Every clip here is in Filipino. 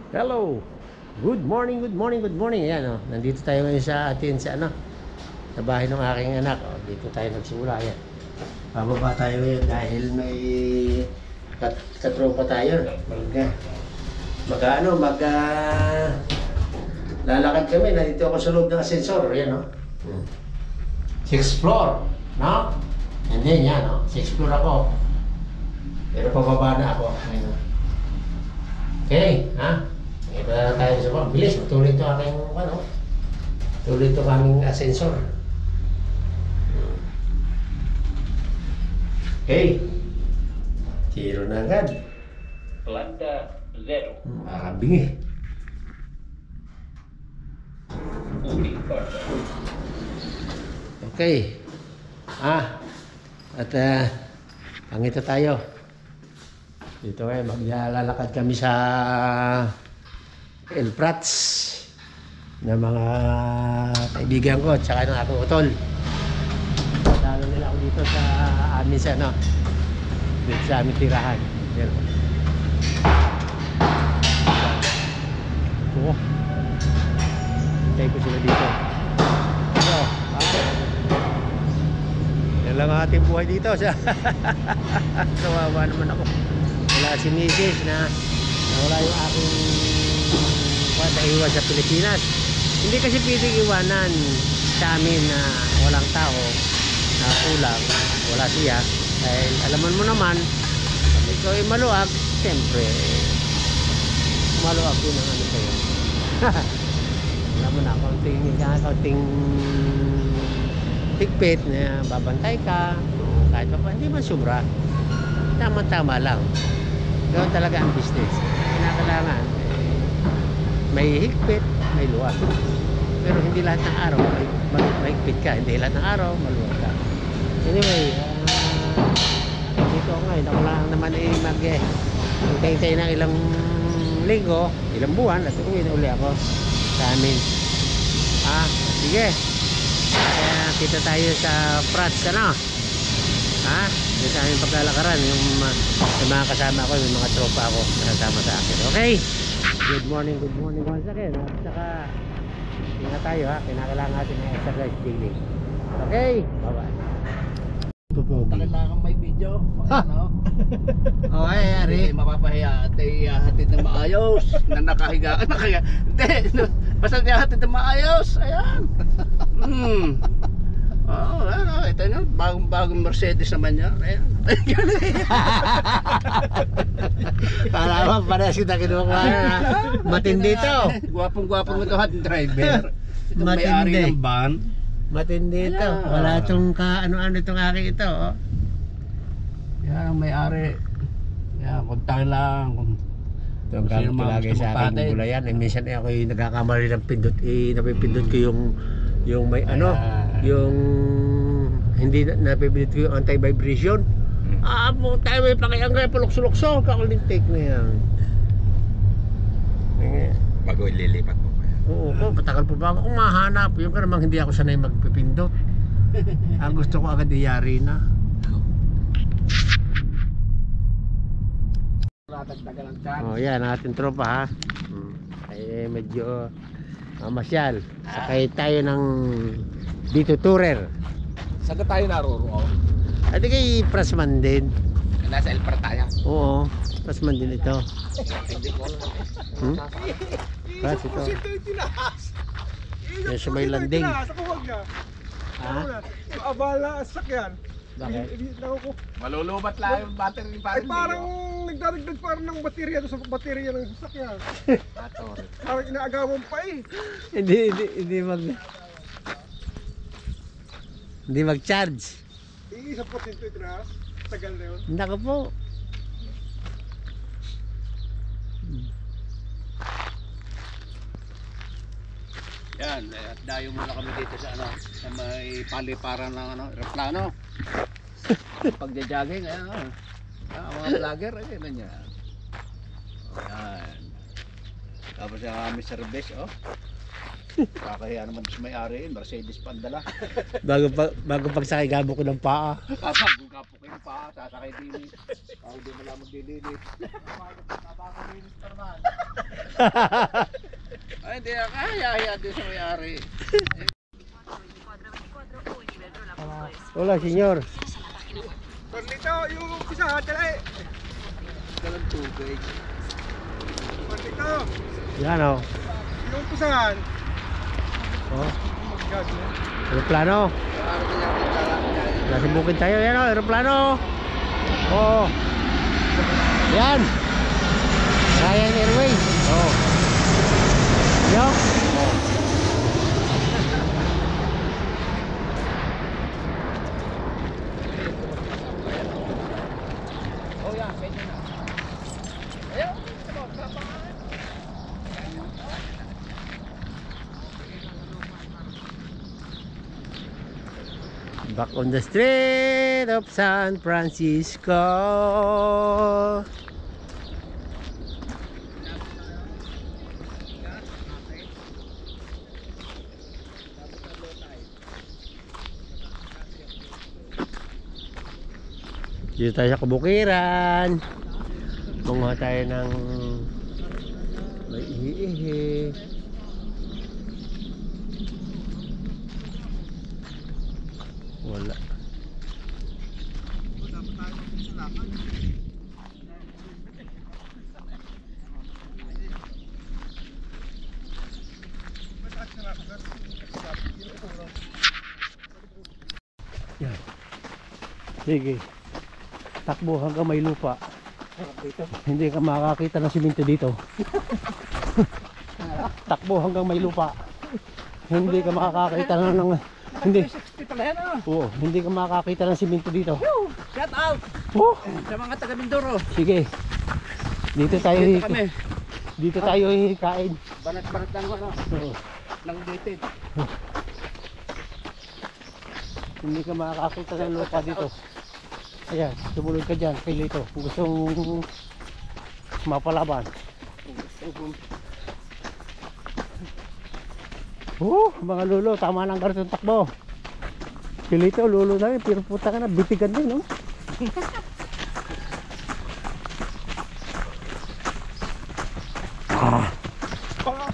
Hello. Good morning, good morning, good morning. Ayan, oh. Nandito tayo ngayon sa atin sa sa bahay ng aking anak. Oh, dito tayo nagsimula. Ayan. Pababa tayo ngayon dahil may katropa tayo. Lalakad kami. Nandito ako sa loob ng ascensor. Ayan, oh. 6th floor, no? And then, yan, oh. 6th floor ako. Pero pababa na ako. Ayun, oh. Okay, ha? Ito na tayo sa baba. Bilis, tuloy ito aking, tuloy ito kaming ascensor. Okay. 0 na agad. Planta 0. Makakabingi. Okay. At pangita tayo. Dito maglalakad kami sa El Prats na mga kaibigan ko at saka ng aking utol. Dalo nila ako dito sa amin sa dito sa aming tirahan. Oo. Hintay ko sila dito. Yan lang ang ating buhay dito. Kawawa naman ako. Wala si Mrs. na wala yung aking naiwan sa Pilipinas. Hindi kasi pwedeng iwanan sa amin na walang tao, na kulang, wala siya. Dahil alaman mo naman, pag ikaw ay maluwag, siyempre, maluwag yun ang ano sa'yo. Alam mo na, kaunting higpit na babantay ka, kahit pa hindi man sobra, tama-tama lang. Gawin talaga ang business. Kinakailangan may higpit, may luwag. Pero hindi lahat ng araw may higpit ka, hindi lahat ng araw maluwag ka. Anyway, dito ako ngayon, ako lang naman mag-hintay ng ilang linggo, ilang buwan, at uwi na uli ako sa amin. Sige. Kaya kita tayo sa Prats, dito aming paglalakaran yung mga kasama ko, yung mga tropa ko kasama sa akin. Okay? Good morning once again. At saka ingat tayo, kinakailangan natin ng exercise daily. Okay? Bye-bye. Kailangan may video. Okay, Ari. Mapapahiya at ihahatid na maayos na nakahiga. Hindi, basta ihahatid na maayos. Ayan. Ito nyo, bagong Mercedes naman niya. Ayan. Para parehas kita kinukuha na. Matindi ito. Gwapong-gwapong ito hot driver. Ito may-ari ng van. Matindi ito. Wala itong ano-ano itong aking ito. Yan ang may-ari. Yan, kontakin lang. Ito ang gamit ko lagi sa aking gulayan. Minsan ako yung nagkakamali ng pindot. Napipindot ko yung may yung hindi napipindot ko yung anti-vibration. Tayo may pakayang kaya palukso-lukso. Kakulintik na yan. Bago ililipat mo pa yan. Oo, patagal pa ba ako mahanap. Yung ka namang hindi ako sanay magpipindot. Ang gusto ko agad iyari na. Yan ating tropa ha. Ay medyo masyal. Sakay tayo ng dito tourer. Saan tayo naroroon? At kay Prasman din. Nasa El Prataya. Oo, Prasman din ito. Hindi ko alam. Pras ito. Yan sa may landing. Abala sakyan. Bakit? Malulubat lang yung battery ni Ay parang nagdaragdag parang ng baterya doon sa baterya ng sasakyan. Parang inaagawan pa eh. Hindi mag-charge. Iisa po ito na. Tagal na yun. Nako po. Yan, at dayo muna kami dito sa sa may paliparan ng aeroplano. Pagja-jogging, ayan mga vlogger, ayan niya. Ayan. Tapos yung aming service, Kakahiya naman sa may-ari, Mercedes pa ang dala. Bago pagsakay, gamo ko ng paa. Bago kapo kayo pa, sasakay din. Ako di mo lang maglilinis. Ay, hindi na kaya din sa may-ari. Hola, senyor. Carlito, yung isa, dala eh. Dalang tubig. Carlito, Yan o. yung pusahan. Oh. Gag mo. Aeroplano. Ano kanya kung dalang dyan? Nasa bukid tayo. Yan o, aeroplano. Oo. Yan. Ryan Airways. Oo. Yo. Oh yan, pwede na. Ayaw, Back on the street of San Francisco. Dito tayo sa kabukiran. Bunga tayo ng may ihi-ihi. Wala. Yan. Sige. Takbo hanggang may lupa. Hindi ka makakita ng simento dito. Takbo hanggang may lupa. Hindi ka makakita ng hindi. 60 pala yan ah. Oo, hindi ka makakita ng simento dito. Shout out Oh, sa mga taga Mindoro. sige. Dito tayo Dito kami. dito tayo hikain. Banat-banat lang ano. Oo. Nang dated. Hindi ka makakita ng lupa dito. Ayan, sumunod ka dyan kay Lito kung gusto mong mapalaban. Mga lulo, tama ng ganitong takbo. Si Lito, lulo na rin, pero puta ka na, bitigan din, no?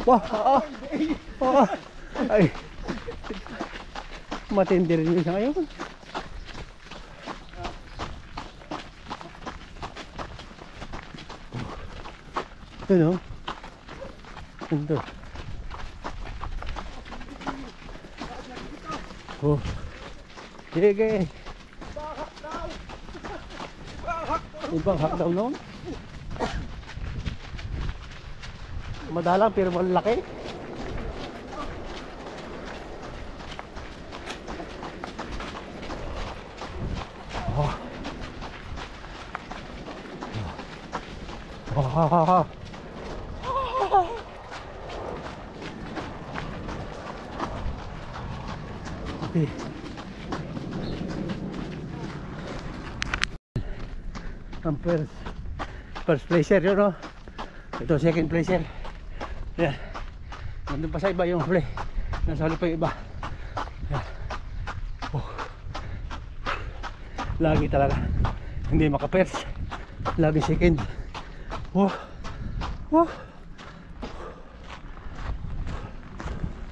Wah, ay, matindi rin yun siya ngayon. Ito, no? Ito. Oh. Sige. Ibang hakdaw noon. Madalang pero malaki. Oh. Oh. Okay. Ang first placer yun, no? Ito second placer. Yan. Nandun pa sa iba yung huli. Nasa huli pa yung iba. Yan. Oh. Lagi talaga hindi maka-first. Lagi second. Oh. Oh.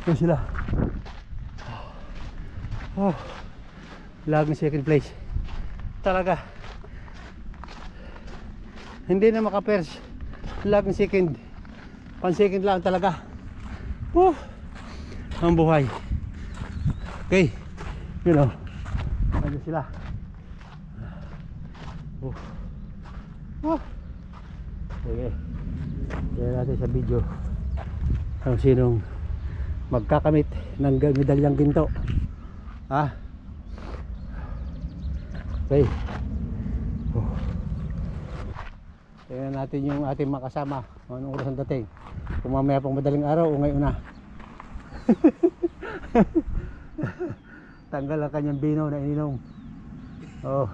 Yan sila. Oh, laging second place talaga, hindi na maka-first, laging second, pan second lang talaga. Ang buhay. Okay, you know, ano sila. Sige, tingnan natin sa video kung sinong magkakamit ng medalyang ginto. Ah. Okay. Tingnan natin yung ating makasama. Anong oras ang dating? Kung mamaya pang madaling araw o ngayon na. Tanggal ang kanyang bino na ininom. Oh.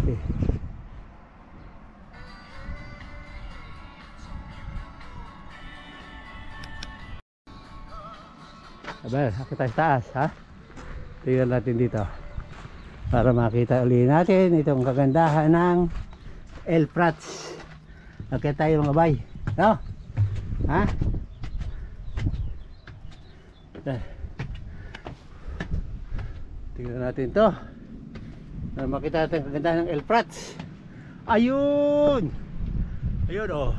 Okay. Aba, akit tayo sa taas, ha? Tingnan natin dito. para makita uli natin itong kagandahan ng El Prats. Okay tayo mga bay, no? Ha? Tingnan natin to para makita natin ang kagandahan ng El Prats. Ayun! Ayun oh.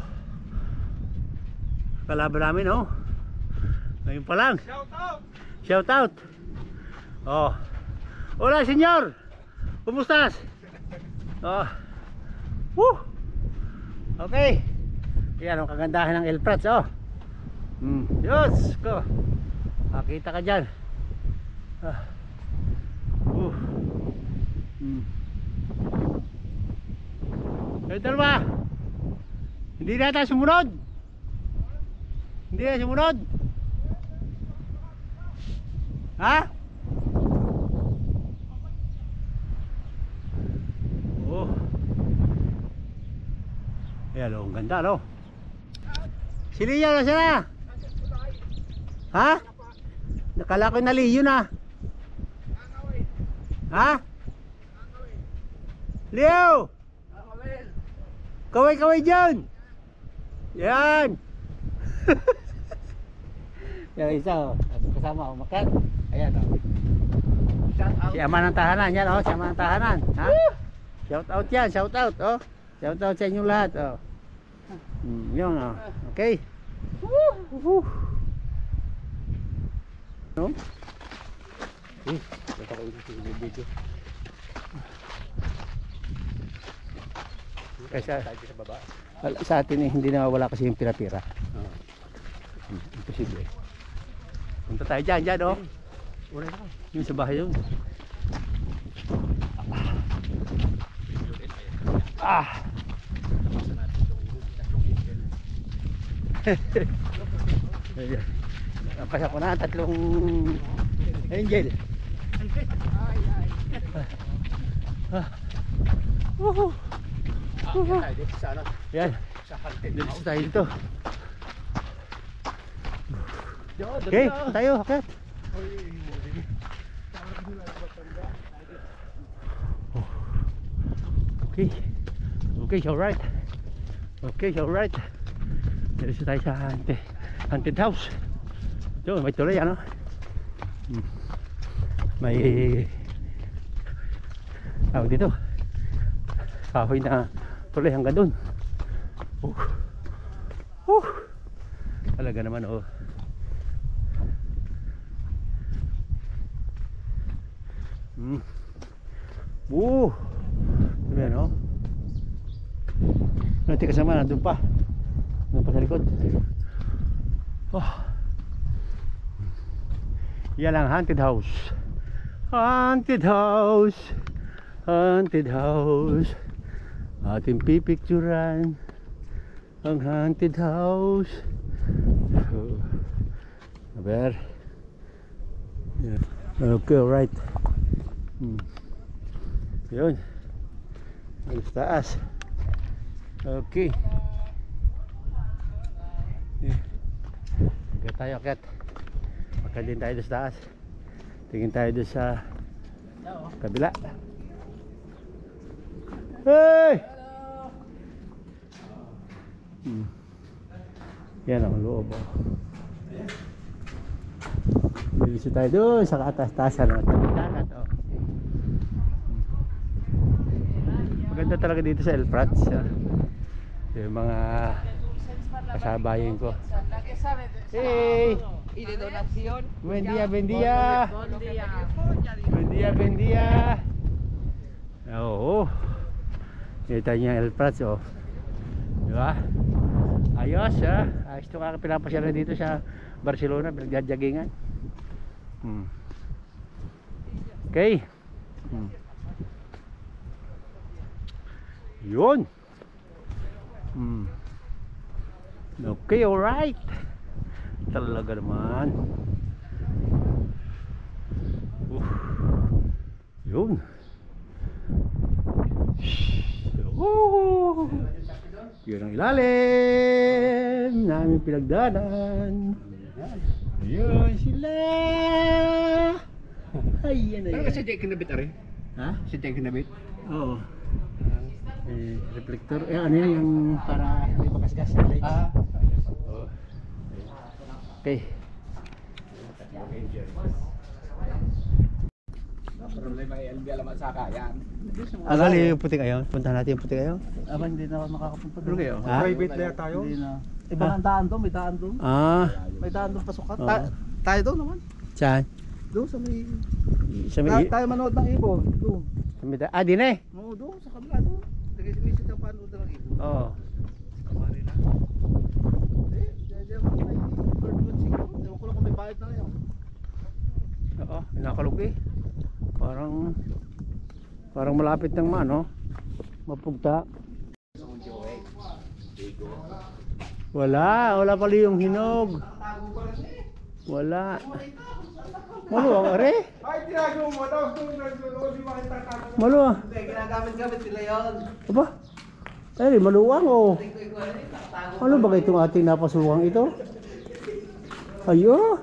Kalaban namin oh. Ngayon pa lang. Shout out! Shout out. Oh. Hola, senyor. Kumustas? Oh. Woo. Okay. Yan ang kagandahan ng El Prats, oh. Diyos ko. Makita ka diyan. Ah. Ito ba? Hindi na tayo sumunod. Hindi na sumunod. Ha? Oh. Ayan oh, ang ganda no. Si Leo na siya. Ha? Nakala ko na Leo na. Ha? Leo! Kaway-kaway dyan! Yan! Yan isa oh. Kasama umakyat. Ayan oh. Si ama ng tahanan yan oh. Si ama ng tahanan. Ha? Shout out yan. Shout out oh. Shout out sa inyong lahat oh. Yun oh. Okay. Woo! No? Ito ko yung video. Kasi sa atin eh, hindi na wala kasi yung pira-pira. Imposible. Punta tayo dyan oh. Yung sa bahay yun. Ah. Napasa ko na 3 angel. Yan. Dito tayo dito. Okay, tayo. Okay. Okay. Okay, alright. Okay, alright. Dito tayo sa haunted house. Ito, may tuloy ano. May tawag dito. Kahoy na tuloy hanggang doon. Talaga naman oh. Ayan oh. Nanti kasama na doon pa. Doon pa sa likod. Oh. Yan ang haunted house. Haunted house. Haunted house. Ating pipicturan ang haunted house. So, aber yeah. Okay, alright. Yun. Alas taas. Okay. Okay tayo, akit. Akit din tayo sa taas. Tingin tayo doon sa kabila. Hey! Yan ang loob oh. Bilis tayo doon sa kaatas-tasan ng dagat oh. Maganda talaga dito sa El Prats yung mga kasabayin ko. Hey! Buen día, buen día. Buen día, buen día. Oo. Kita niya El Prats oh. Diba? Ayos ha. Ayos ito nga pinapasyalan dito sa Barcelona. Pinagjajagingan. Okay. Yun. Okay, alright. Talaga naman. Yun. Yun ang ilalim namin pinagdanan. Ayun sila. Ayan na Pero yan. kasi di kinabit ari. Ha? Si Teng kinabit. Oo. Reflector. Ano yan yung para may pagasgas sa lights? Oo. Okay. Problema ay LB alamat sa kayan. Agali yung puting ayon. Punta natin yung puting ayon. Aba, hindi na ako makakapunta doon kayo. Ha? Private na tayo. Hindi na. Ibang ang daan doon, may daan doon. Ah. May daan doon pasukan. Oo. Tayo doon naman. Saan? Doon sa may... Sa may... Tayo manood ng ibon. Doon. Ah, din eh. Oo, doon sa kabila doon. Nagsisimisi ka panood ng ibon. Oo. Kamari na. Diyan mo may bird watching doon. Ewan ko lang kung may bayad na ngayon. Oo, nakalugi. Parang malapit ng mapugta. Wala pala yung hinog. Wala. Maluwang are? Ay, tinago mo daw. Di ba kita Maluwang. Hindi, ginagamit-gamit sila yun. Aba? Ay, maluwang oh. Ano ba itong ating napasuwang ito? Ayo.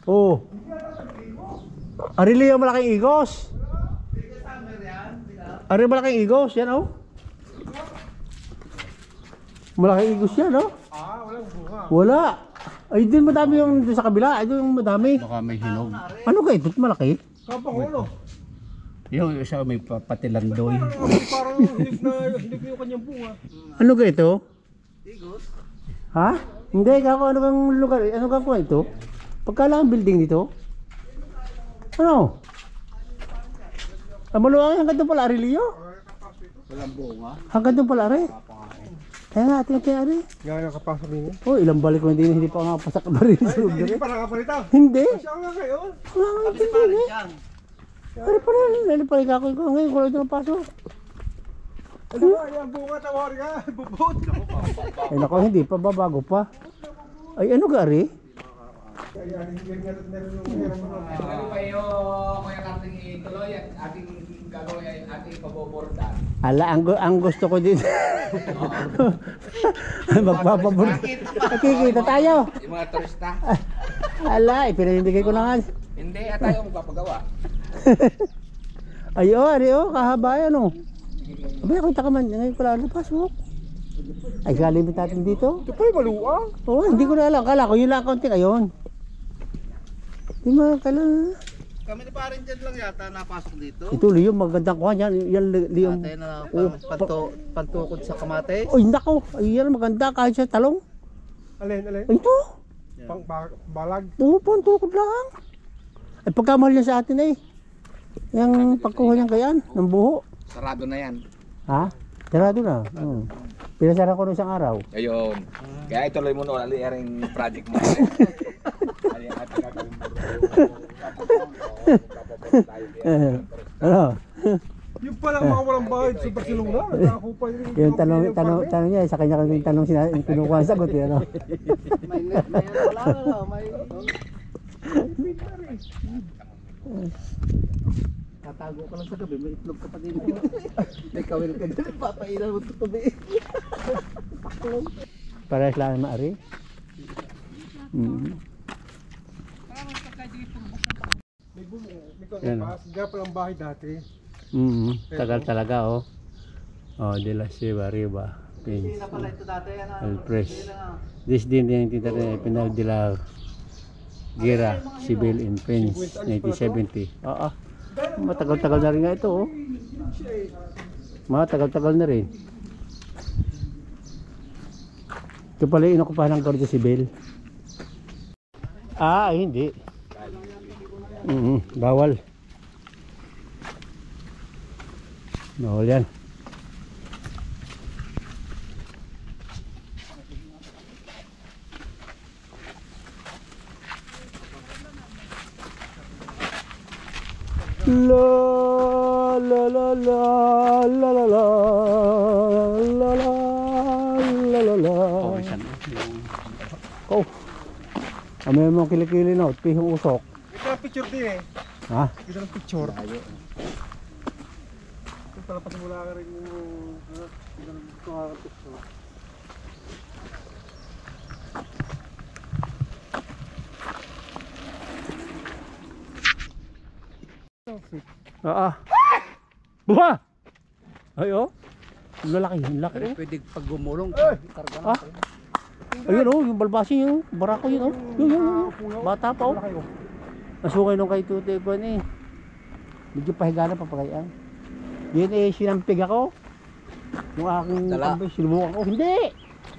Oh. Arili yung malaking igos. Arili malaking igos, yan oh. Malaking igos yan oh. walang bunga. Wala. Ay, din madami yung doon sa kabila. Ay, doon yung madami. Baka may hinog. Ano ka ito? Malaki? Kapangulo. Yung isa may patilandoy. Parang hinig yung kanyang bunga. Ano ka ito? Igos? Ha? Hindi, kako ano kang lugar? Ano kang kuha ito? Pagkalang building dito? Ano? Maluwang hanggang doon pala, Arilio? Walang bunga. Hanggang doon pala, Ari. Kaya nga, tingnan Ari. Nga nakapasok din eh. Oh, ilang balik ko hindi pa nakapasak na rin sa Hindi lugar. pa nakapalita. Hindi. Siya nga ngayon. Wala nga ito din eh. Ari pa rin, nalipalik ako ikaw. Ngayon, wala ito napasok. Ano ba, yung bunga tawar ka. Bubot. Ay nako, hindi pa, babago pa. Ay, ano ka, Ari? Ano pa yung kaya karting ituloy at ating gagawin ay ating pabobordan. Ala, ang gusto ko dito. Magpapabor. Nakikita tayo. Yung mga turista. Ala, ipinamimigay ko na nga. Hindi, at tayo magpapagawa. Ay, oh, Ari, oh, kahaba yan, oh. Abay, kita ka man, ngayon pala napasok. Ay, kalimit natin dito. Ito pa yung maluwang. Oo, hindi ko na alam. Kala ko, yun lang kaunting ayon. Di ba, kala. Kami ni parin dyan lang yata napasok dito. Ito, Leo, magandang kuha yan. Yan, Leo. Tatay na Oh, pantukod sa kamates. Ay, nako. Ay, yan, maganda. Kahit sa talong. Alin. Ay, ito. Balag. Oo, pantukod lang. Ay, pagkamahal niya sa atin eh. Yung pagkuha niyan kayan, ng buho. Sarado na yan. Ha? Sarado na. Pinasara ko noong isang araw. Ayun. Kaya ituloy mo na ulit yung project mo. Ay, ating gagawin mo. Ano? Yung palang mga walang bayad sa Barcelona. Nakakupa Yung tanong niya, sa kanya kami tanong kinukuha ang sagot. Ano? May wala na, may... Tatago ka lang sa gabi, may itlog ka pa din. May kawil ka din, papainan mo tutubi. Parehas lang maari. May bumuo. Yan. Kaya palang bahay dati. Tagal talaga oh. Oh, de la Siva Riba. Hindi na pala ito dati, El Pres. This din yung tinatawag Pinal de la Guerra Civil in Prince 1970. Oo. Matagal-tagal na rin nga ito oh. Matagal-tagal na rin. Ito pala yung inakupahan ng Guardia Civil. Ah, hindi. Bawal. Bawal yan. La la la la la la la la la la la. Oh. Amay mo kilikili na, pihong usok. Ito ang picture din eh. Ha? Ito ang picture. Ito pala pasimula ka rin yung... Ito ang picture. Oo. Buha! Ay, oh. Ang lalaki, ang laki. Pero Oh. pwede pag gumulong, karga Ah. Ayun, oh, yung balbasi yung barako yun, oh. Yung. Bata pa, oh. Nasukay nung kay Tute ko eh. Medyo pahiga na papagayan. Yun eh, sinampig ako. Yung aking Dala. kambay, sinubukan ko. Hindi!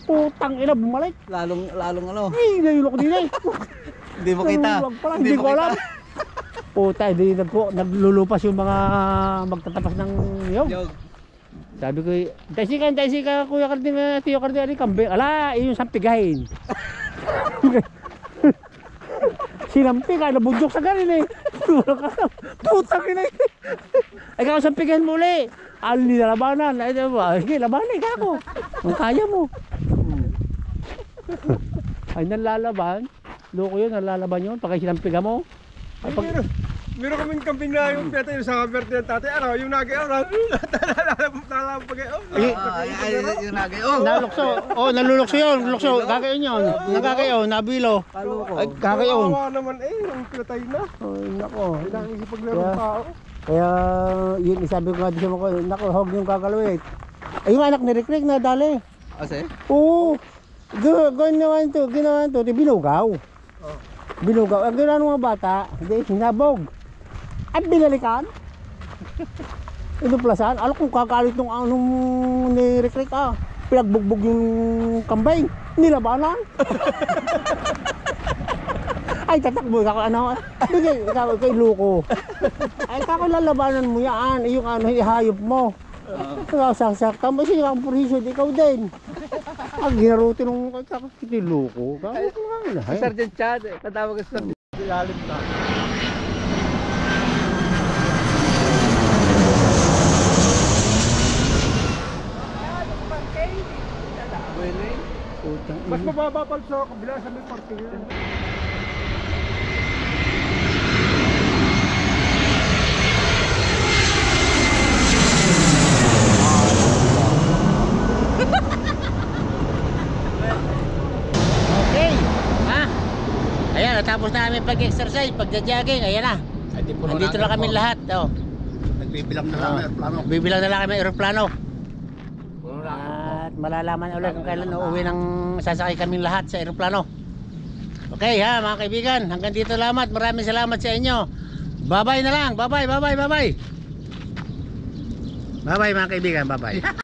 Putang ina, bumalik. lalong ano, Ay, nayulok din eh. hindi mo kita. Nahulog pala, hindi ko alam. Puta, hindi naglulupas yung mga magtatapas ng niyog. Jog. Sabi ko, taisi ka, Kuya Carding, Tio Carding, ano yung kambing? Ala, yun yung sampigahin. Sinampig ka, nabudyok sa ganin eh. Putang ina eh. Ay, ikaw sampigahin mo ulit. Hindi na labanan. Ay, sige, labanan ka ako. Ang kaya mo. Ay, nalalaban. Loko yun, nalalaban yun. Pagka sinampiga mo. Ay, pag... Meron kaming kambing na yung peta yung sa birthday ng tatay. Ano, yung nag-eon. Nalapag-eon. Yung nagayon. Nalukso. Oh, nalulukso yun. Lukso. Gagayon yun. Nagagayon. Nabilo. Ay, gagayon. Kawawa naman eh. Yung pinatay na. Oh, nako. Kailangan isipaglaro Kaya- ng tao. Kaya, yun, isabi ko nga din sa mga ko, nako, huwag yung gagalawin. Ay, yung anak ni Rick na dali. Ase? Oo. Ginawan to, di binugaw. Binugaw. Ang ginawa ng mga bata, hindi, sinabog. At binalikan. Inuplasan. Alam kong kakalit nung anong ni Rick pinagbugbog yung kambay. Nilabanan. Ay, tatakbo ako, ano, bigay, ikaw, luko. Ay, kako lalabanan mo yan, yung ano, ihayop mo. Ikaw, saksak, tama siya, yung purisyo, ikaw din. Ang ginaruti nung kako, luko. Si Sergeant Chad, tatawag sa Sergeant. Lalim na. Mas mababa pa sa kabila sa may parking yun. Okay, ha? Ayan, natapos na namin pag-exercise, pag-jogging, ayan na. Nandito na kami lahat, oh. Nagbibilang na lang ang plano. Bibilang na lang kami aeroplano. At malalaman ulit kung kailan uuwi ng sasakay kaming lahat sa aeroplano. Okay ha mga kaibigan, hanggang dito lamang. Maraming salamat sa inyo. Bye bye na lang. Bye bye, bye bye, bye bye. Bye bye mga kaibigan, bye bye.